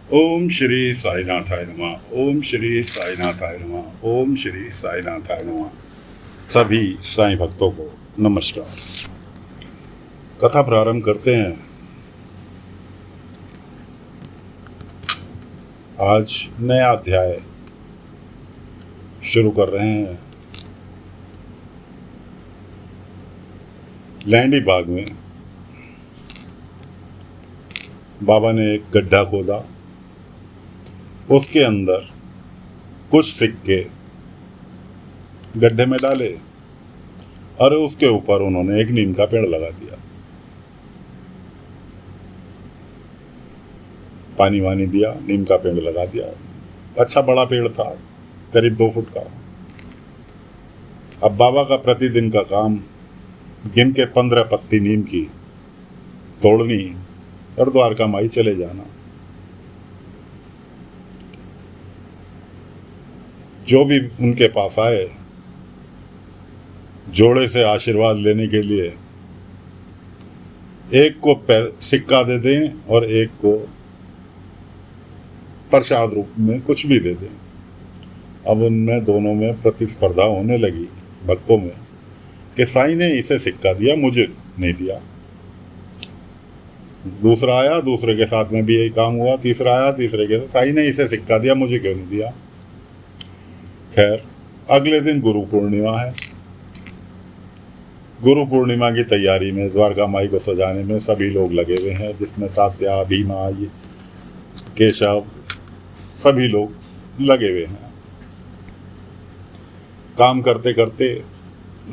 ओम श्री साईनाथाय नमः। ओम श्री साईनाथाय नमः। ओम श्री साईनाथाय नमः। सभी साईं भक्तों को नमस्कार। कथा प्रारंभ करते हैं। आज नया अध्याय शुरू कर रहे हैं। लैंडी बाग में बाबा ने एक गड्ढा खोदा, उसके अंदर कुछ सिक्के गड्ढे में डाले और उसके ऊपर उन्होंने एक नीम का पेड़ लगा दिया। पानी वानी दिया, नीम का पेड़ लगा दिया। अच्छा बड़ा पेड़ था, करीब 2 फुट का। अब बाबा का प्रतिदिन का काम गिन के 15 पत्ती नीम की तोड़नी और द्वारका माई चले जाना। जो भी उनके पास आए जोड़े से आशीर्वाद लेने के लिए, एक को सिक्का दे दें और एक को प्रसाद रूप में कुछ भी दे दें। अब उनमें दोनों में प्रतिस्पर्धा होने लगी भक्तों में कि साईं ने इसे सिक्का दिया, मुझे नहीं दिया। दूसरा आया, दूसरे के साथ में भी यही काम हुआ। तीसरा आया, तीसरे के साथ, साईं ने इसे सिक्का दिया, मुझे क्यों नहीं दिया। खैर, अगले दिन गुरु पूर्णिमा है। गुरु पूर्णिमा की तैयारी में, द्वारका माई को सजाने में सभी लोग लगे हुए हैं, जिसमें तात्या, भीमा, केशव, सभी लोग लगे हुए हैं। काम करते करते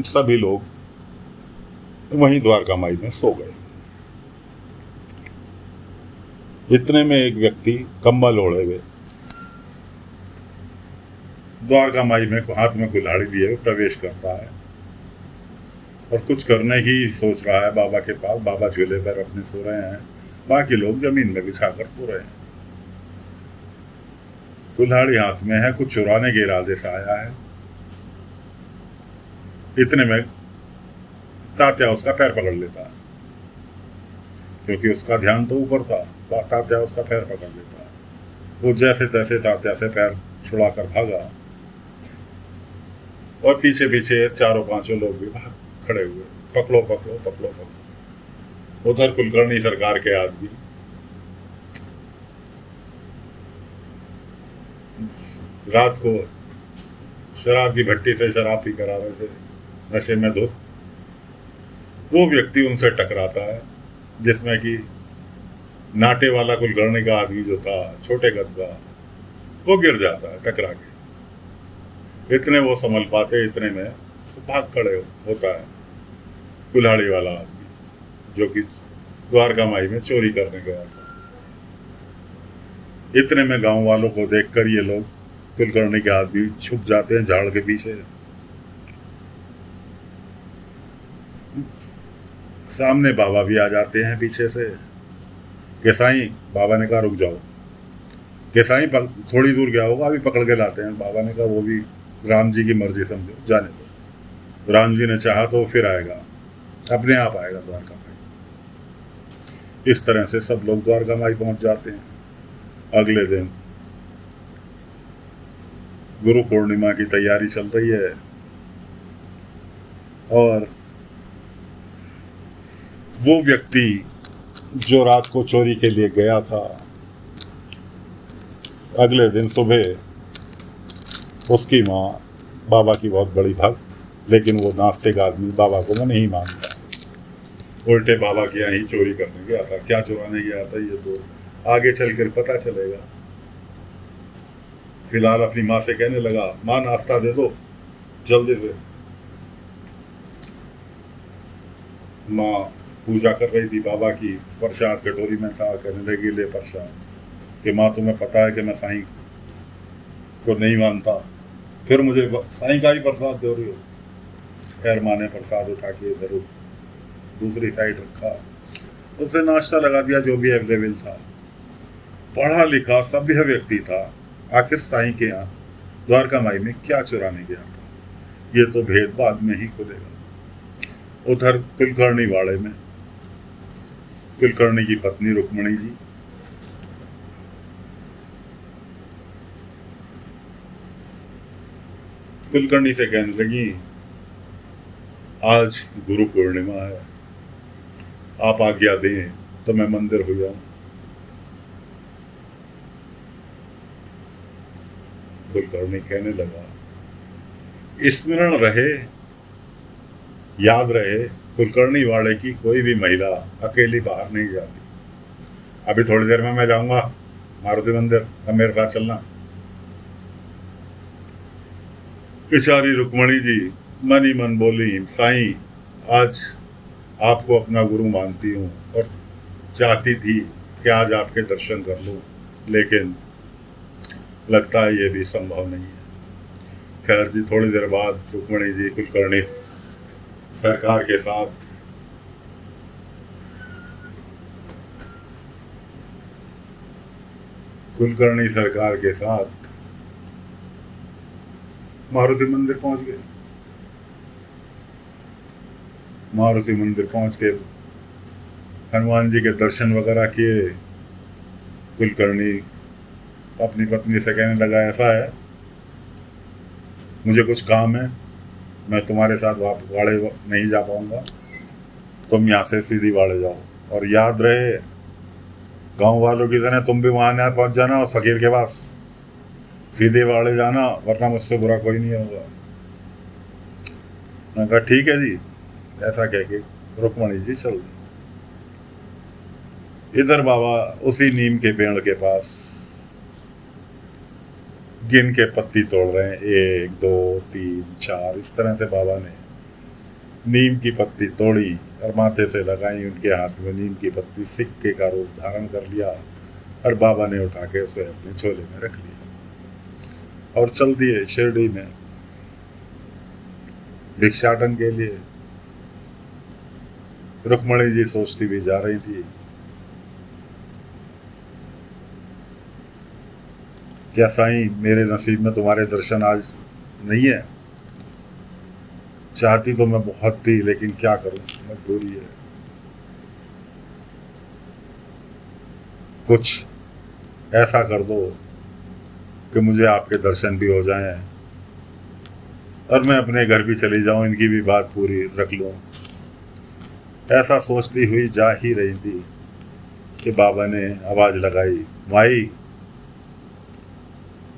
सभी लोग वहीं द्वारका माई में सो गए। इतने में एक व्यक्ति कंबल ओढ़े हुए द्वारका माई में हाथ में कुल्हाड़ी लिए प्रवेश करता है और कुछ करने की सोच रहा है बाबा के पास। बाबा झूले पर अपने सो रहे हैं, बाकी लोग जमीन में बिछाकर सो रहे हैं। कुल्हाड़ी हाथ में है, कुछ चुराने के इरादे से आया है। इतने में तात्या उसका पैर पकड़ लेता है, क्योंकि उसका ध्यान तो ऊपर था। तात्या उसका पैर पकड़ लेता है। वो जैसे तैसे तात्या से पैर छुड़ाकर भागा और पीछे पीछे 4-5 लोग भी भाग खड़े हुए, पकड़ो पकड़ो पकड़ो पकड़ो। उधर कुलकर्णी सरकार के आदमी रात को शराब की भट्टी से शराब पी कर आ रहे थे, नशे में धुत। वो व्यक्ति उनसे टकराता है, जिसमें कि नाटे वाला कुलकर्णी का आदमी जो था, छोटे कद का, वो गिर जाता है टकरा के। इतने वो संभल पाते, इतने में भाग खड़े होता है कुल्हाड़ी वाला आदमी, जो कि द्वारका माई में चोरी करने गया था। इतने में गांव वालों को देखकर ये लोग कुलकर्णी के आदमी छुप जाते हैं झाड़ के पीछे। सामने बाबा भी आ जाते हैं पीछे से कि साईं, बाबा ने कहा रुक जाओ। कि साईं थोड़ी दूर गया होगा, अभी पकड़ के लाते हैं। बाबा ने कहा वो भी राम जी की मर्जी, समझो, जाने दो। राम जी ने चाहा तो फिर आएगा, अपने आप आएगा द्वारका माई। इस तरह से सब लोग द्वारका माई पहुंच जाते हैं। अगले दिन गुरु पूर्णिमा की तैयारी चल रही है और वो व्यक्ति जो रात को चोरी के लिए गया था, अगले दिन सुबह उसकी माँ, बाबा की बहुत बड़ी भक्त, लेकिन वो नास्तिक आदमी, बाबा को वो नहीं मानता, उल्टे बाबा के यहाँ ही चोरी करने गया था। क्या चुराने गया था ये तो आगे चलकर पता चलेगा। फिलहाल अपनी माँ से कहने लगा, माँ नाश्ता दे दो जल्दी से। माँ पूजा कर रही थी बाबा की, प्रसाद कटोरी में था, कहने लगी ले प्रसाद। कि माँ तुम्हें पता है कि मैं साईं को नहीं मानता, फिर मुझे साईं का ही प्रसाद दे रही हो। खैर, माँ ने प्रसाद उठा के इधर दूसरी साइड रखा, उसे नाश्ता लगा दिया जो भी अवेलेबल था। पढ़ा लिखा सभ्य व्यक्ति था, आखिर साईं के यहाँ द्वारका माई में क्या चुराने गया था, ये तो भेद बाद में ही खुलेगा। उधर कुलकर्णी वाड़े में कुलकर्णी की पत्नी रुक्मणी जी कुलकर्णी से कहने लगी, आज गुरु पूर्णिमा है, आप आज्ञा दें तो मैं मंदिर हो जाऊं। कुलकर्णी कहने लगा, स्मरण रहे, याद रहे, कुलकर्णी वाले की कोई भी महिला अकेली बाहर नहीं जाती। अभी थोड़ी देर में मैं जाऊंगा मारुति मंदिर, अब मेरे साथ चलना। बेचारी रुक्मणी जी मन ही मन बोली, साईं आज आपको अपना गुरु मानती हूँ और चाहती थी कि आज आपके दर्शन कर लूँ, लेकिन लगता है ये भी संभव नहीं है। खैर जी, थोड़ी देर बाद रुक्मणी जी कुलकर्णी सरकार के साथ मारुति मंदिर पहुंच गए। मारुति मंदिर पहुंच के हनुमान जी के दर्शन वगैरह किए। कुलकर्णी अपनी पत्नी से कहने लगा, ऐसा है, मुझे कुछ काम है, मैं तुम्हारे साथ वाड़े नहीं जा पाऊंगा, तुम यहाँ से सीधी वाड़े जाओ, और याद रहे गांव वालों की तरह तुम भी वहां ना पहुंच जाना उस फकीर के पास, सीधे वाड़े जाना, वरना मुझसे बुरा कोई नहीं होगा। मैंने कहा ठीक है जी। ऐसा कह के रुक्मणी जी चल दी। इधर बाबा उसी नीम के पेड़ के पास गिन के पत्ती तोड़ रहे हैं, 1 2 3 4, इस तरह से बाबा ने नीम की पत्ती तोड़ी और माथे से लगाई। उनके हाथ में नीम की पत्ती सिक्के का रूप धारण कर लिया और बाबा ने उठा के उसे अपने झोले में रख लिया और चल दिए शिरडी में भिक्षाटन के लिए। रुक्मणी जी सोचती भी जा रही थी, क्या साईं मेरे नसीब में तुम्हारे दर्शन आज नहीं है? चाहती तो मैं बहुत थी, लेकिन क्या करूं, मजबूरी है। कुछ ऐसा कर दो कि मुझे आपके दर्शन भी हो जाएं और मैं अपने घर भी चली जाऊं, इनकी भी बात पूरी रख लूं। ऐसा सोचती हुई जा ही रही थी कि बाबा ने आवाज लगाई, माई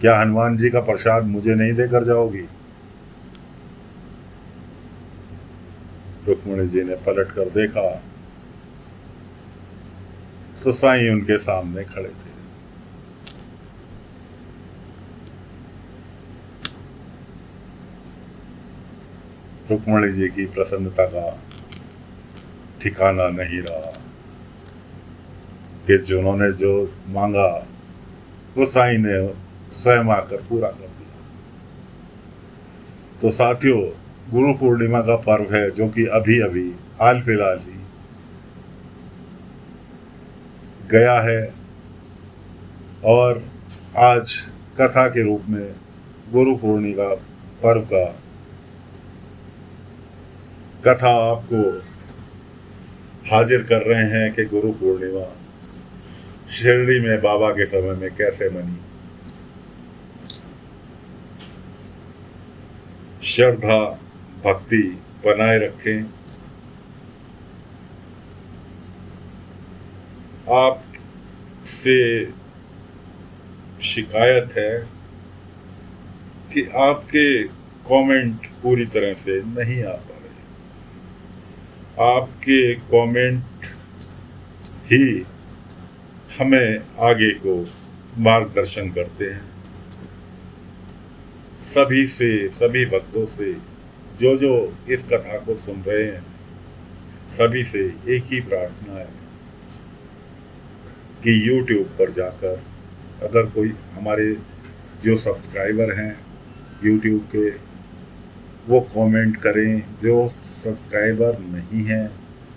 क्या हनुमान जी का प्रसाद मुझे नहीं देकर जाओगी? रुक्मणी जी ने पलट कर देखा तो साईं उनके सामने खड़े थे। रुक्मणी जी की प्रसन्नता का ठिकाना नहीं रहा कि जिन्होंने जो मांगा वो साईं ने स्वयं आकर पूरा कर दिया। तो साथियों, गुरु पूर्णिमा का पर्व है जो कि अभी अभी हाल फिलहाल ही गया है और आज कथा के रूप में गुरु पूर्णिमा पर्व का कथा आपको हाजिर कर रहे हैं कि गुरु पूर्णिमा शिरडी में बाबा के समय में कैसे मनी। श्रद्धा भक्ति बनाए रखें। आपसे शिकायत है कि आपके कमेंट पूरी तरह से नहीं आ पा रहे। आपके कमेंट ही हमें आगे को मार्गदर्शन करते हैं। सभी से, सभी भक्तों से जो इस कथा को सुन रहे हैं, सभी से एक ही प्रार्थना है कि YouTube पर जाकर अगर कोई हमारे जो सब्सक्राइबर हैं YouTube के, वो कमेंट करें। जो सब्सक्राइबर नहीं हैं,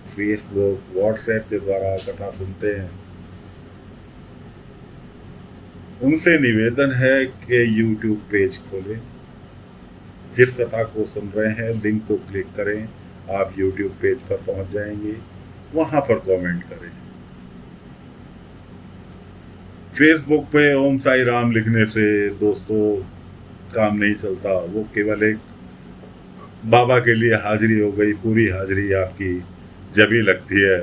फेसबुक व्हाट्सएप के द्वारा कथा सुनते हैं, उनसे निवेदन है कि YouTube पेज खोलें। जिस कथा को सुन रहे हैं लिंक को क्लिक करें, आप YouTube पेज पर पहुंच जाएंगे, वहां पर कमेंट करें। फेसबुक पे ओम साई राम लिखने से दोस्तों काम नहीं चलता, वो केवल एक बाबा के लिए हाजिरी हो गई। पूरी हाजिरी आपकी जब ही लगती है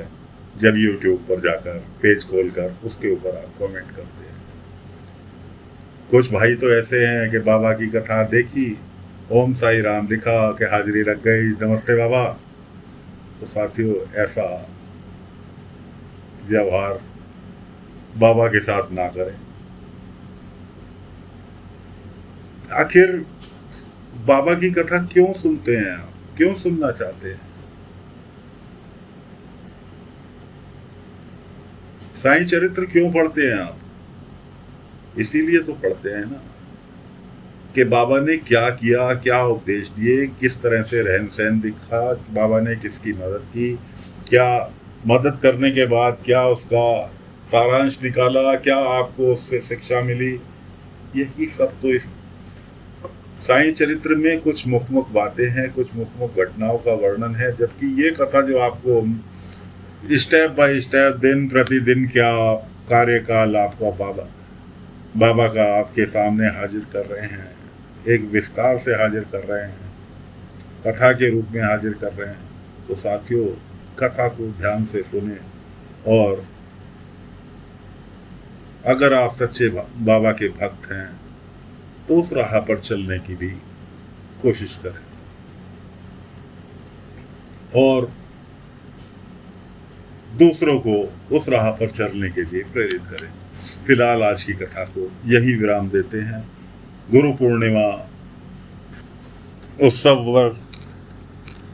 जब यूट्यूब पर जाकर पेज खोलकर उसके ऊपर आप कमेंट करते हैं। कुछ भाई तो ऐसे हैं कि बाबा की कथा देखी, ओम साई राम लिखा कि हाजिरी लग गई, नमस्ते बाबा। तो साथियों, ऐसा व्यवहार बाबा के साथ ना करें। आखिर बाबा की कथा क्यों सुनते हैं आप, क्यों सुनना चाहते हैं? साईं चरित्र क्यों पढ़ते हैं आप? इसीलिए तो पढ़ते हैं ना कि बाबा ने क्या किया, क्या उपदेश दिए, किस तरह से रहन सहन दिखा, बाबा ने किसकी मदद की, क्या मदद करने के बाद क्या उसका सारांश निकाला, क्या आपको उससे शिक्षा मिली। यही सब तो इस साईं चरित्र में कुछ मुखमुख बातें हैं, कुछ मुखमुख घटनाओं का वर्णन है। जबकि ये कथा जो आपको स्टेप बाय स्टेप दिन प्रतिदिन क्या कार्यकाल आपका बाबा का आपके सामने हाजिर कर रहे हैं, एक विस्तार से हाजिर कर रहे हैं, कथा के रूप में हाजिर कर रहे हैं। तो साथियों, कथा को ध्यान से सुने और अगर आप सच्चे बाबा के भक्त हैं तो उस राह पर चलने की भी कोशिश करें और दूसरों को उस राह पर चलने के लिए प्रेरित करें। फिलहाल आज की कथा को यही विराम देते हैं। गुरु पूर्णिमा उत्सव पर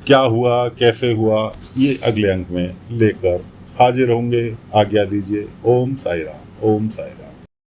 क्या हुआ, कैसे हुआ, ये अगले अंक में लेकर हाजिर होंगे। आज्ञा दीजिए। ओम साई राम, ओम साई राम।